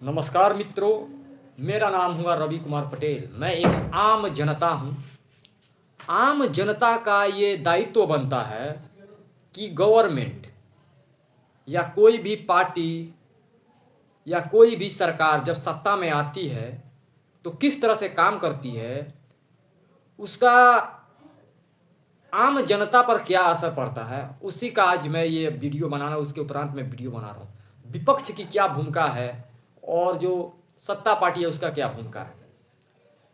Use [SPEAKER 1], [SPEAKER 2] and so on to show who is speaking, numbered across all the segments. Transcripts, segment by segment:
[SPEAKER 1] नमस्कार मित्रों, मेरा नाम हुआ रवि कुमार पटेल। मैं एक आम जनता हूँ। आम जनता का ये दायित्व बनता है कि गवर्नमेंट या कोई भी पार्टी या कोई भी सरकार जब सत्ता में आती है तो किस तरह से काम करती है, उसका आम जनता पर क्या असर पड़ता है, उसी का आज मैं ये वीडियो बना रहा हूँ। उसके उपरांत मैं वीडियो बना रहा हूँ विपक्ष की क्या भूमिका है और जो सत्ता पार्टी है उसका क्या भूमिका है।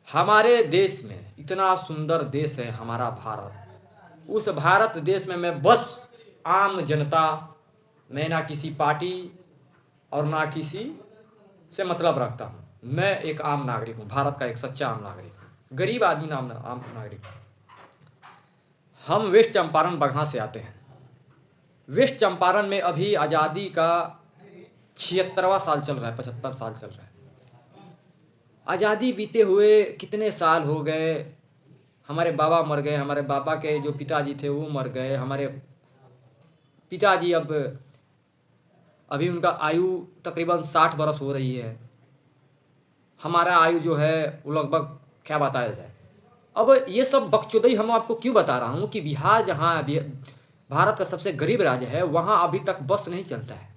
[SPEAKER 1] हमारे देश में इतना सुंदर देश है हमारा भारत। उस भारत देश में मैं बस आम जनता, मैं ना किसी पार्टी और ना किसी से मतलब रखता हूँ। मैं एक आम नागरिक हूँ, भारत का एक सच्चा आम नागरिक हूँ, गरीब आदमी नाम आम नागरिक हूँ। हम वेस्ट चंपारण बगहा से आते हैं। वेस्ट चंपारण में अभी आज़ादी का 76वां साल चल रहा है, 75 साल चल रहा है। आज़ादी बीते हुए कितने साल हो गए। हमारे बाबा मर गए, हमारे बाबा के जो पिताजी थे वो मर गए। हमारे पिताजी अभी उनका आयु तकरीबन 60 बरस हो रही है। हमारा आयु जो है वो लगभग क्या बताया जाए। अब ये सब बकचोदी हम आपको क्यों बता रहा हूँ कि बिहार जहाँ भारत का सबसे गरीब राज्य है, वहाँ अभी तक बस नहीं चलता है।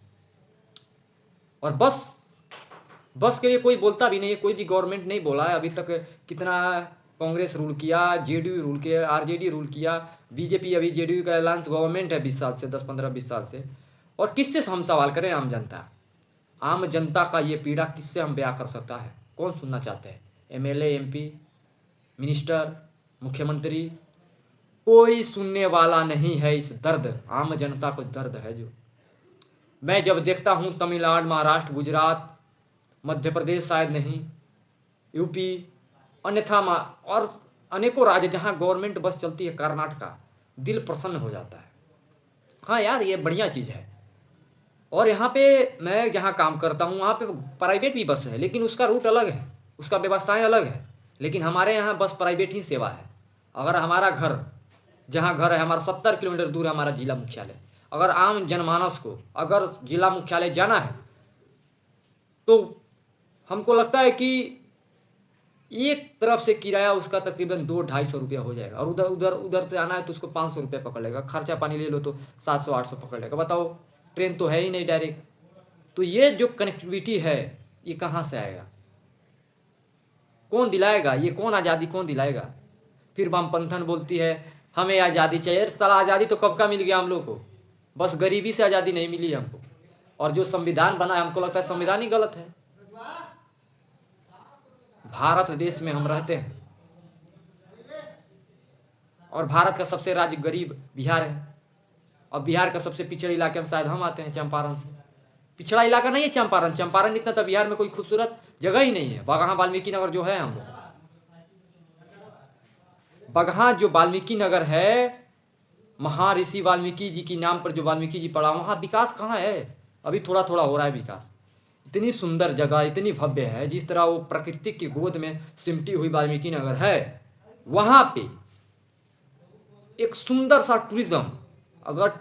[SPEAKER 1] और बस के लिए कोई बोलता भी नहीं है, कोई भी गवर्नमेंट नहीं बोला है अभी तक। कितना कांग्रेस रूल किया, जेडीयू रूल किया, आरजेडी रूल किया, बीजेपी अभी जेडीयू का अलायंस गवर्नमेंट है 20 साल से, 10-15-20 साल से। और किससे हम सवाल करें? आम जनता। आम जनता का ये पीड़ा किससे हम बयां कर सकता है? कौन सुनना चाहते हैं? एमएलए, एमपी, मिनिस्टर, मुख्यमंत्री? कोई सुनने वाला नहीं है। इस दर्द, आम जनता को दर्द है जो मैं जब देखता हूँ तमिलनाडु, महाराष्ट्र, गुजरात, मध्य प्रदेश, शायद नहीं, यूपी, अन्यथा और अनेकों राज्य जहाँ गवर्नमेंट बस चलती है, कर्नाटका, दिल प्रसन्न हो जाता है। हाँ यार, ये बढ़िया चीज़ है। और यहाँ पे मैं जहाँ काम करता हूँ वहाँ पे प्राइवेट भी बस है, लेकिन उसका रूट अलग है, उसका व्यवस्थाएं अलग है। लेकिन हमारे यहाँ बस प्राइवेट ही सेवा है। अगर हमारा घर, जहाँ घर है हमारा 70 किलोमीटर दूर है हमारा जिला मुख्यालय। अगर आम जनमानस को अगर जिला मुख्यालय जाना है तो हमको लगता है कि एक तरफ से किराया उसका तकरीबन 200-250 रुपया हो जाएगा। और उधर उधर उधर से आना है तो उसको 500 रुपया पकड़ लेगा। खर्चा पानी ले लो तो 700-800 पकड़ लेगा। बताओ, ट्रेन तो है ही नहीं डायरेक्ट। तो ये जो कनेक्टिविटी है ये कहाँ से आएगा? कौन दिलाएगा? ये कौन आज़ादी कौन दिलाएगा? फिर वामपंथन बोलती है हमें आज़ादी चाहिए। साला आज़ादी तो कब का मिल गया हम लोग को, बस गरीबी से आज़ादी नहीं मिली हमको। और जो संविधान बना है हमको लगता है संविधान ही गलत है। भारत देश में हम रहते हैं और भारत का सबसे राज्य गरीब बिहार है। और बिहार का सबसे पिछड़े इलाके में शायद हम आते हैं, चंपारण से। पिछड़ा इलाका नहीं है चंपारण। चंपारण इतना तो बिहार में कोई खूबसूरत जगह ही नहीं है। बगहा वाल्मीकि नगर जो है, हम लोग बगहा जो वाल्मीकि नगर है, महर्षि वाल्मीकि जी के नाम पर जो वाल्मीकि जी पड़ा, वहाँ विकास कहाँ है? अभी थोड़ा थोड़ा हो रहा है विकास। इतनी सुंदर जगह, इतनी भव्य है, जिस तरह वो प्रकृति की गोद में सिमटी हुई वाल्मीकि नगर है, वहाँ पे एक सुंदर सा टूरिज्म, अगर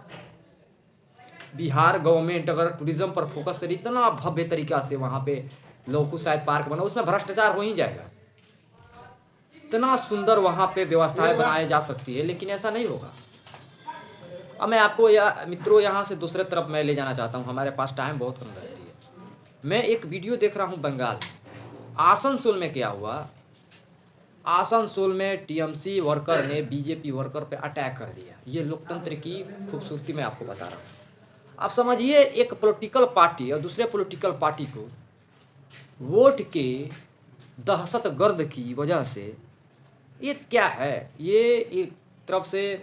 [SPEAKER 1] बिहार गवर्नमेंट अगर टूरिज्म पर फोकस करे इतना भव्य तरीका से, वहाँ पे लोकू शायद पार्क बना, उसमें भ्रष्टाचार हो ही जाएगा। इतना सुंदर वहाँ पे व्यवस्थाएं बनाई जा सकती है, लेकिन ऐसा नहीं होगा। अब मैं आपको मित्रों यहाँ से दूसरे तरफ मैं ले जाना चाहता हूँ। हमारे पास टाइम बहुत कम रहती है। मैं एक वीडियो देख रहा हूँ बंगाल, आसनसोल में क्या हुआ। आसनसोल में टीएमसी वर्कर ने बीजेपी वर्कर पे अटैक कर दिया। ये लोकतंत्र की खूबसूरती मैं आपको बता रहा हूँ। आप समझिए, एक पॉलिटिकल पार्टी और दूसरे पॉलिटिकल पार्टी को वोट के दहशत गर्द की वजह से, ये क्या है? ये एक तरफ से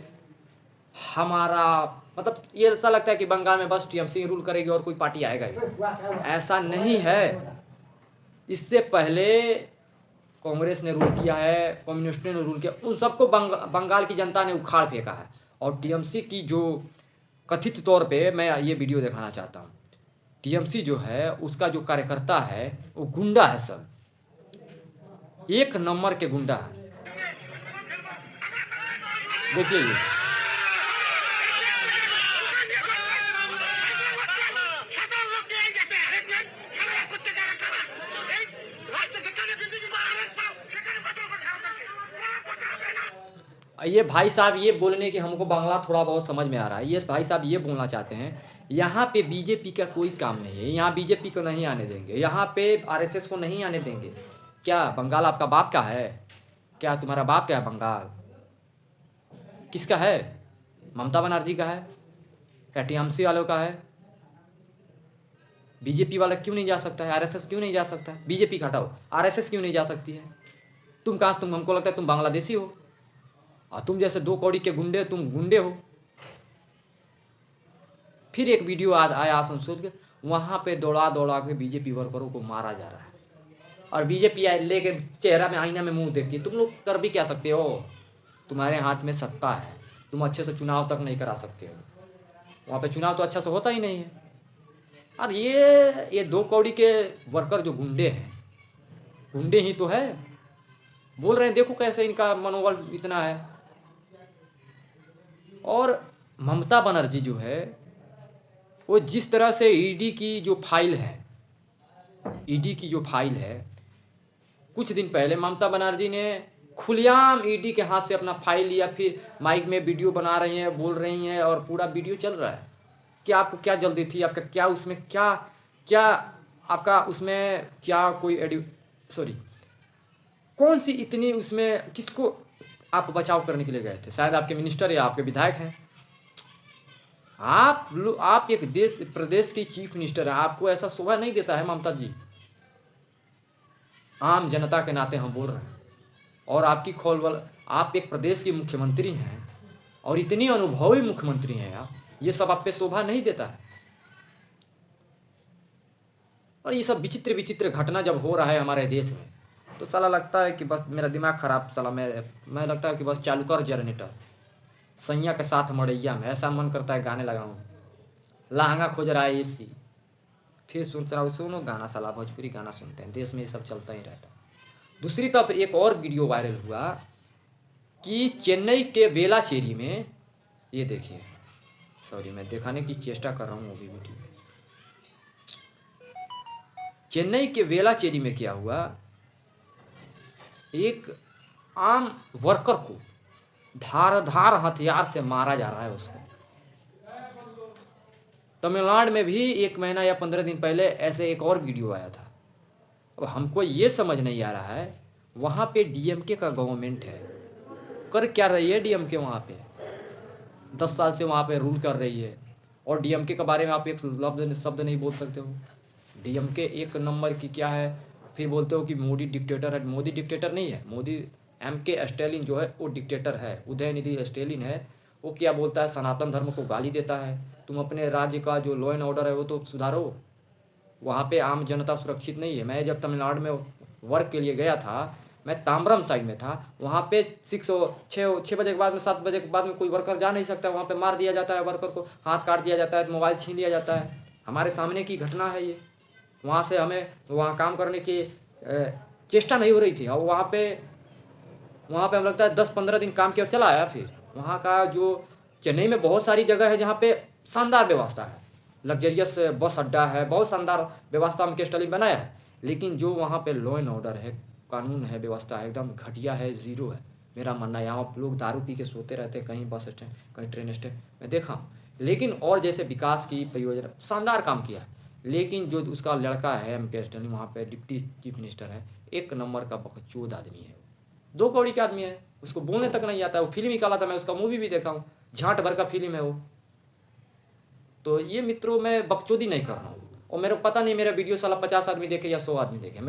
[SPEAKER 1] हमारा मतलब ये ऐसा लगता है कि बंगाल में बस टीएमसी रूल करेगी और कोई पार्टी आएगा भी। ऐसा नहीं है। इससे पहले कांग्रेस ने रूल किया है, कम्युनिस्ट ने रूल किया, उन सबको बंगाल की जनता ने उखाड़ फेंका है। और टीएमसी की जो कथित तौर पे मैं ये वीडियो दिखाना चाहता हूँ, टीएमसी जो है उसका जो कार्यकर्ता है वो गुंडा है, सब एक नंबर के गुंडा है। देखिए ये ये भाई साहब ये बोलने कि हमको बांग्ला थोड़ा बहुत समझ में आ रहा है, ये भाई साहब ये बोलना चाहते हैं यहाँ पे बीजेपी का कोई काम नहीं है, यहाँ बीजेपी को नहीं आने देंगे, यहाँ पे आरएसएस को नहीं आने देंगे। क्या बंगाल आपका बाप का है? क्या तुम्हारा बाप क्या है बंगाल? किसका है? ममता बनर्जी का है या टीएमसी वालों का है? बीजेपी वाला क्यों नहीं जा सकता है? आरएसएस क्यों नहीं जा सकता है? बीजेपी हटाओ, आरएसएस क्यों नहीं जा सकती है? तुम कहाँ से, तुम हमको लगता है तुम बांग्लादेशी हो और तुम जैसे 2 कौड़ी के गुंडे, तुम गुंडे हो। फिर एक वीडियो आज आया संसद के, वहाँ पे दौड़ा दौड़ा के बीजेपी वर्करों को मारा जा रहा है और बीजेपी लेके चेहरा में आईना में मुंह देखती है। तुम लोग कर भी क्या सकते हो? तुम्हारे हाथ में सत्ता है, तुम अच्छे से चुनाव तक नहीं करा सकते हो। वहाँ पे चुनाव तो अच्छा से होता ही नहीं है। और ये 2 कौड़ी के वर्कर जो गुंडे हैं, गुंडे ही तो है, बोल रहे हैं देखो कैसे इनका मनोबल इतना है। और ममता बनर्जी जो है वो जिस तरह से ईडी की जो फाइल है, कुछ दिन पहले ममता बनर्जी ने खुलेआम ईडी के हाथ से अपना फाइल लिया, फिर माइक में वीडियो बना रही हैं, बोल रही हैं और पूरा वीडियो चल रहा है कि आपको क्या जल्दी थी, आपका क्या उसमें क्या आपका उसमें क्या कोई कौन सी इतनी उसमें, किसको आप बचाव करने के लिए गए थे? शायद आपके मिनिस्टर या आपके विधायक हैं। आप एक प्रदेश की चीफ मिनिस्टर है, आपको ऐसा शोभा नहीं देता है ममता जी? आम जनता के नाते हम बोल रहे हैं, और आपकी खोलबल, आप एक प्रदेश की मुख्यमंत्री हैं और इतनी अनुभवी मुख्यमंत्री हैं आप, ये सब आप पे शोभा नहीं देता है। और ये सब विचित्र विचित्र घटना जब हो रहा है हमारे देश में, तो साला लगता है कि बस मेरा दिमाग खराब, साला मैं लगता है कि बस चालू कर जनरेटर, सैया के साथ मड़ैया में, ऐसा मन करता है गाने लगाऊं, लहंगा खोज रहा है एसी, फिर सुन रहा हूँ सुनो गाना, साला भोजपुरी गाना सुनते हैं, देश में ये सब चलता ही रहता है। दूसरी तरफ एक और वीडियो वायरल हुआ कि चेन्नई के वेलाचेरी में, ये देखिए, सॉरी मैं दिखाने की चेष्टा कर रहा हूँ वो भी वीडियो। चेन्नई के वेलाचेरी में क्या हुआ, एक आम वर्कर को धारदार हथियार से मारा जा रहा है उसको। तमिलनाडु में भी 1 महीना या 15 दिन पहले ऐसे एक और वीडियो आया था। अब हमको ये समझ नहीं आ रहा है, वहाँ पे डीएमके का गवर्नमेंट है, कर क्या रही है डीएमके वहाँ पे? 10 साल से वहाँ पे रूल कर रही है और डीएमके के बारे में आप एक शब्द नहीं बोल सकते हो। डीएमके एक नंबर की क्या है, फिर बोलते हो कि मोदी डिक्टेटर है। मोदी डिक्टेटर नहीं है, मोदी MK स्टैलिन जो है वो डिक्टेटर है। उदयनिधि स्टैलिन है, वो क्या बोलता है, सनातन धर्म को गाली देता है। तुम अपने राज्य का जो लॉ एंड ऑर्डर है वो तो सुधारो, वहाँ पे आम जनता सुरक्षित नहीं है। मैं जब तमिलनाडु में वर्क के लिए गया था, मैं ताम्बरम साइड में था, वहाँ पे 6 बजे के बाद में, 7 बजे के बाद में कोई वर्कर जा नहीं सकता, वहाँ पे मार दिया जाता है, वर्कर को हाथ काट दिया जाता है, मोबाइल छीन लिया जाता है। हमारे सामने की घटना है ये। वहाँ से हमें वहाँ काम करने की चेष्टा नहीं हो रही थी, और वहाँ पे हमें लगता है 10-15 दिन काम किया और चला आया। फिर वहाँ का जो चेन्नई में बहुत सारी जगह है जहाँ पे शानदार व्यवस्था है, लग्जरियस बस अड्डा है, बहुत शानदार व्यवस्था MK स्टालिन बनाया है, लेकिन जो वहाँ पे लॉ एंड ऑर्डर है, कानून है, व्यवस्था है, एकदम घटिया है, ज़ीरो है। मेरा मानना है यहाँ लोग दारू पी के सोते रहते हैं, कहीं बस स्टैंड, कहीं ट्रेन स्टैंड, मैं देखा हूँ। लेकिन और जैसे विकास की परियोजना शानदार काम किया है, लेकिन जो उसका लड़का है MK स्टालिन, वहाँ पे डिप्टी चीफ मिनिस्टर है, 1 नंबर का बकचोद आदमी है, 2 कौड़ी का आदमी है, उसको बोलने तक नहीं आता है। वो फिल्म निकाला था, मैं उसका मूवी भी देखा हूँ, झाट भर का फिल्म है वो। तो ये मित्रों, मैं बकचोदी नहीं कर रहा हूँ, और मेरे को पता नहीं मेरा वीडियो साला 50 आदमी देखे या 100 आदमी देखे,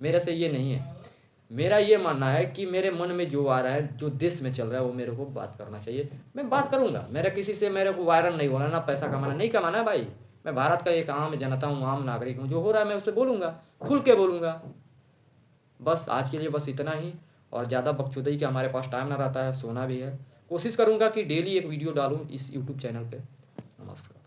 [SPEAKER 1] मेरे से ये नहीं है। मेरा ये मानना है कि मेरे मन में जो आ रहा है, जो देश में चल रहा है, वो मेरे को बात करना चाहिए, मैं बात करूँगा। मेरा किसी से मेरे को वायरल नहीं होना, ना पैसा कमाना, नहीं कमाना है भाई। मैं भारत का एक आम जनता हूँ, आम नागरिक हूँ, जो हो रहा है मैं उस पर बोलूँगा, खुल के बोलूँगा। बस आज के लिए बस इतना ही, और ज़्यादा बकचोदी का हमारे पास टाइम ना रहता है, सोना भी है। कोशिश करूँगा कि डेली एक वीडियो डालूँ इस यूट्यूब चैनल पे। नमस्कार।